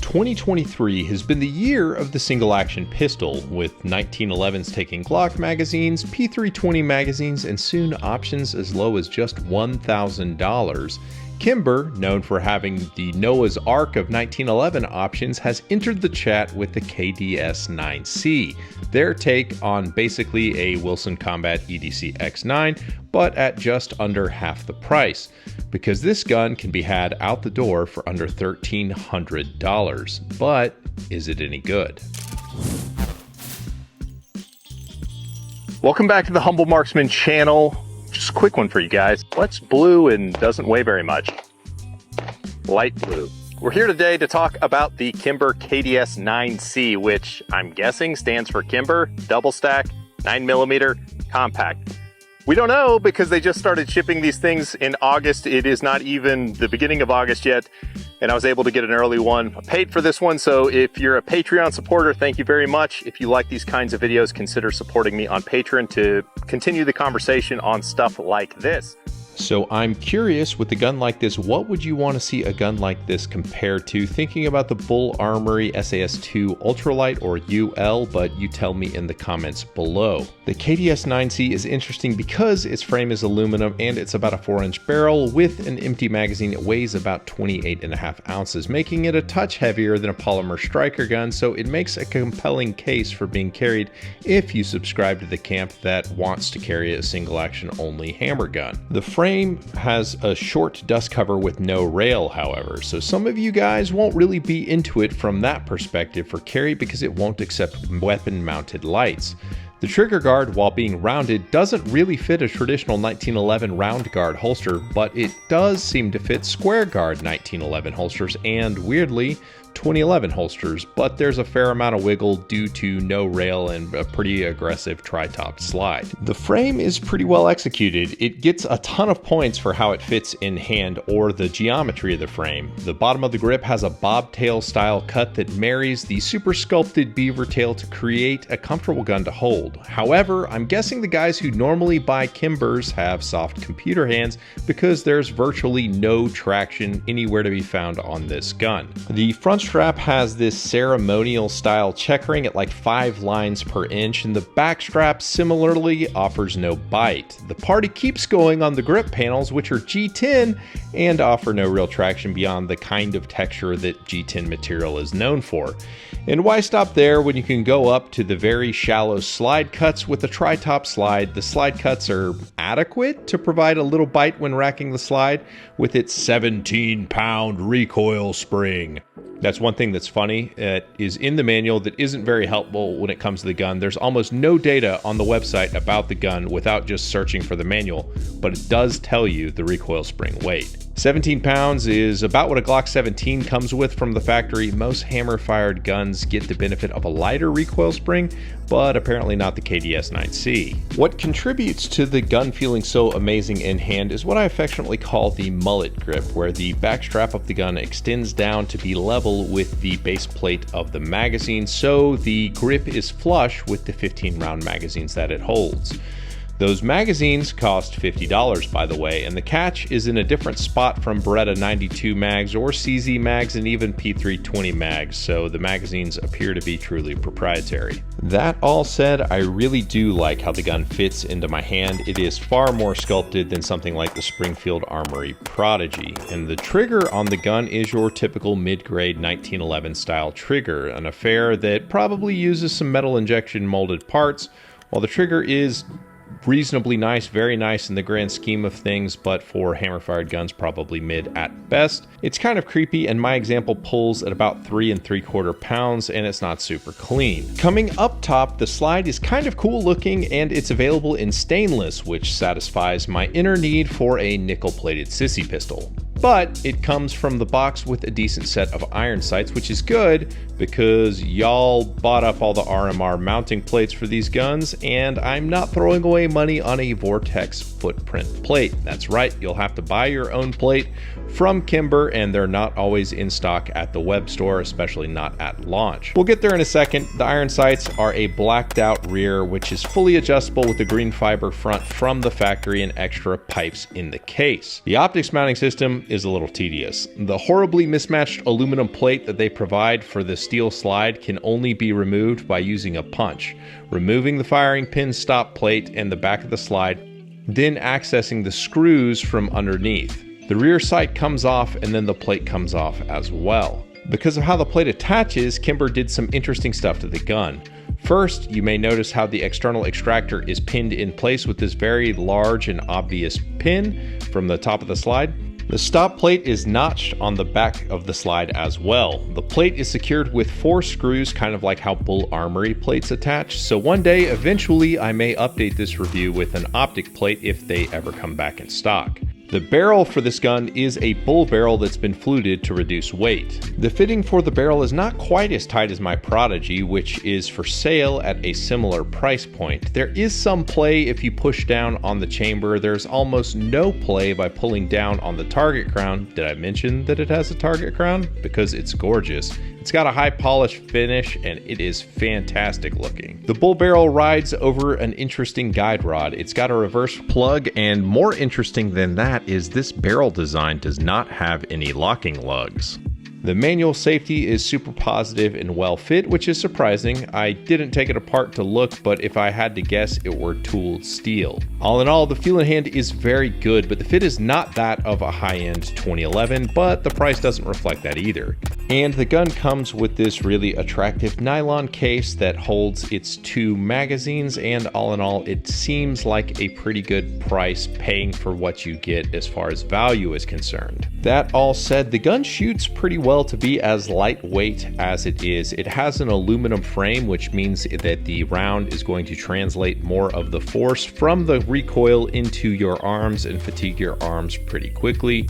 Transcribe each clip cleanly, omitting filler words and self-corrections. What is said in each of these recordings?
2023 has been the year of the single-action pistol, with 1911s taking Glock magazines, P320 magazines, and soon options as low as just $1,000. Kimber, known for having the Noah's Ark of 1911 options, has entered the chat with the KDS9c, their take on basically a Wilson Combat EDC X9, but at just under half the price, because this gun can be had out the door for under $1,300. But is it any good? Welcome back to the Humble Marksman channel. Just a quick one for you guys. What's blue and doesn't weigh very much? Light blue. We're here today to talk about the Kimber KDS9c, which I'm guessing stands for Kimber Double Stack 9mm Compact. We don't know because they just started shipping these things in August. It is not even the beginning of August yet, and I was able to get an early one. I paid for this one, so if you're a Patreon supporter, thank you very much. If you like these kinds of videos, consider supporting me on Patreon to continue the conversation on stuff like this. So I'm curious, with a gun like this, what would you want to see a gun like this compared to? Thinking about the Bull Armory SAS2 Ultralight or UL, but you tell me in the comments below. The KDS9c is interesting because its frame is aluminum and it's about a 4-inch barrel with an empty magazine. It weighs about 28.5 ounces, making it a touch heavier than a polymer striker gun, so it makes a compelling case for being carried if you subscribe to the camp that wants to carry a single action only hammer gun. The frame has a short dust cover with no rail, however, so some of you guys won't really be into it from that perspective for carry because it won't accept weapon mounted lights. The trigger guard, while being rounded, doesn't really fit a traditional 1911 round guard holster, but it does seem to fit square guard 1911 holsters and, weirdly, 2011 holsters, but there's a fair amount of wiggle due to no rail and a pretty aggressive tri-top slide. The frame is pretty well executed. It gets a ton of points for how it fits in hand or the geometry of the frame. The bottom of the grip has a bobtail style cut that marries the super sculpted beaver tail to create a comfortable gun to hold. However, I'm guessing the guys who normally buy Kimbers have soft computer hands because there's virtually no traction anywhere to be found on this gun. The front strap has this ceremonial style checkering at like 5 lines per inch, and the back strap similarly offers no bite. The party keeps going on the grip panels, which are G10 and offer no real traction beyond the kind of texture that G10 material is known for. And why stop there when you can go up to the very shallow slide cuts with the tri-top slide? The slide cuts are adequate to provide a little bite when racking the slide with its 17-pound recoil spring. That's one thing that's funny. It is in the manual that isn't very helpful when it comes to the gun. There's almost no data on the website about the gun without just searching for the manual, but it does tell you the recoil spring weight. 17 pounds is about what a Glock 17 comes with from the factory. Most hammer-fired guns get the benefit of a lighter recoil spring, but apparently not the KDS9c. What contributes to the gun feeling so amazing in hand is what I affectionately call the mullet grip, where the back strap of the gun extends down to be level with the base plate of the magazine, so the grip is flush with the 15-round magazines that it holds. Those magazines cost $50, by the way, and the catch is in a different spot from Beretta 92 mags or CZ mags and even P320 mags, so the magazines appear to be truly proprietary. That all said, I really do like how the gun fits into my hand. It is far more sculpted than something like the Springfield Armory Prodigy, and the trigger on the gun is your typical mid-grade 1911 style trigger, an affair that probably uses some metal injection molded parts. While the trigger is reasonably nice, very nice in the grand scheme of things, but for hammer-fired guns, probably mid at best. It's kind of creepy, and my example pulls at about 3 3/4 pounds, and it's not super clean. Coming up top, the slide is kind of cool looking, and it's available in stainless, which satisfies my inner need for a nickel-plated sissy pistol. But it comes from the box with a decent set of iron sights, which is good because y'all bought up all the RMR mounting plates for these guns, and I'm not throwing away money on a Vortex footprint plate. That's right, you'll have to buy your own plate from Kimber, and they're not always in stock at the web store, especially not at launch. We'll get there in a second. The iron sights are a blacked out rear, which is fully adjustable with the green fiber front from the factory and extra pipes in the case. The optics mounting system is a little tedious. The horribly mismatched aluminum plate that they provide for the steel slide can only be removed by using a punch, removing the firing pin stop plate and the back of the slide, then accessing the screws from underneath. The rear sight comes off and then the plate comes off as well. Because of how the plate attaches, Kimber did some interesting stuff to the gun. First, you may notice how the external extractor is pinned in place with this very large and obvious pin from the top of the slide. The stop plate is notched on the back of the slide as well. The plate is secured with 4 screws, kind of like how Bull Armory plates attach. So one day, eventually, I may update this review with an optic plate if they ever come back in stock. The barrel for this gun is a bull barrel that's been fluted to reduce weight. The fitting for the barrel is not quite as tight as my Prodigy, which is for sale at a similar price point. There is some play if you push down on the chamber. There's almost no play by pulling down on the target crown. Did I mention that it has a target crown? Because it's gorgeous. It's got a high polish finish and it is fantastic looking. The bull barrel rides over an interesting guide rod. It's got a reverse plug, and more interesting than that is this barrel design does not have any locking lugs. The manual safety is super positive and well fit, which is surprising. I didn't take it apart to look, but if I had to guess, it were tooled steel. All in all, the feel in hand is very good, but the fit is not that of a high-end 2011, but the price doesn't reflect that either. And the gun comes with this really attractive nylon case that holds its 2 magazines, and all in all, it seems like a pretty good price paying for what you get as far as value is concerned. That all said, the gun shoots pretty well to be as lightweight as it is. It has an aluminum frame, which means that the round is going to translate more of the force from the recoil into your arms and fatigue your arms pretty quickly.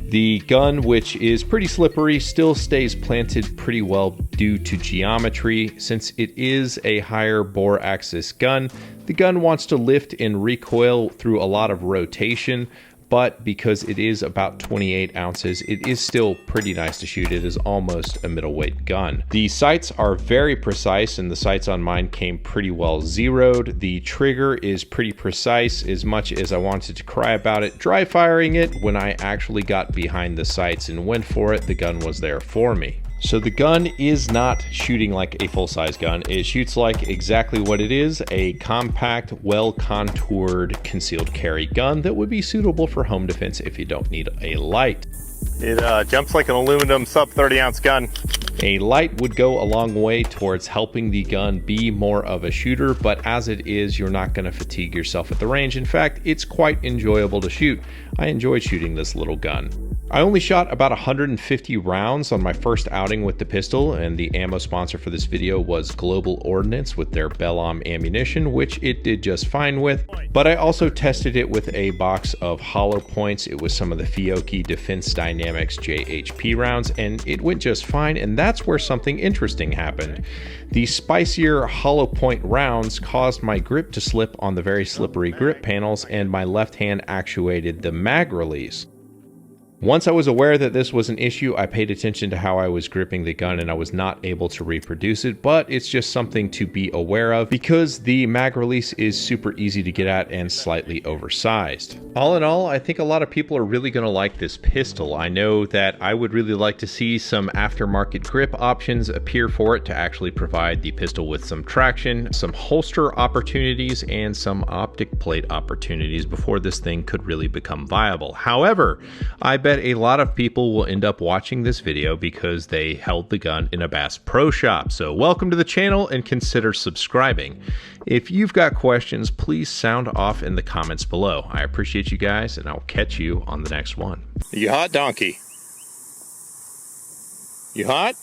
The gun, which is pretty slippery, still stays planted pretty well due to geometry. Since it is a higher bore axis gun, the gun wants to lift and recoil through a lot of rotation, but because it is about 28 ounces, it is still pretty nice to shoot. It is almost a middleweight gun. The sights are very precise, and the sights on mine came pretty well zeroed. The trigger is pretty precise, as much as I wanted to cry about it dry firing it. When I actually got behind the sights and went for it, the gun was there for me. So the gun is not shooting like a full-size gun. It shoots like exactly what it is, a compact, well-contoured concealed carry gun that would be suitable for home defense if you don't need a light. It jumps like an aluminum sub 30 ounce gun. A light would go a long way towards helping the gun be more of a shooter, but as it is, you're not going to fatigue yourself at the range. In fact, it's quite enjoyable to shoot. I enjoyed shooting this little gun. I only shot about 150 rounds on my first outing with the pistol, and the ammo sponsor for this video was Global Ordnance with their Bellom ammunition, which it did just fine with. But I also tested it with a box of hollow points. It was some of the Fiocchi Defense Dynamics JHP rounds, and it went just fine, and that's where something interesting happened. The spicier hollow point rounds caused my grip to slip on the very slippery grip panels, and my left hand actuated the mag release. Once I was aware that this was an issue, I paid attention to how I was gripping the gun, and I was not able to reproduce it, but it's just something to be aware of because the mag release is super easy to get at and slightly oversized. All in all, I think a lot of people are really going to like this pistol. I know that I would really like to see some aftermarket grip options appear for it to actually provide the pistol with some traction, some holster opportunities, and some optic plate opportunities before this thing could really become viable. However, I bet a lot of people will end up watching this video because they held the gun in a Bass Pro Shop. So welcome to the channel and consider subscribing. If you've got questions, please sound off in the comments below. I appreciate you guys, and I'll catch you on the next one. You hot, donkey? You hot?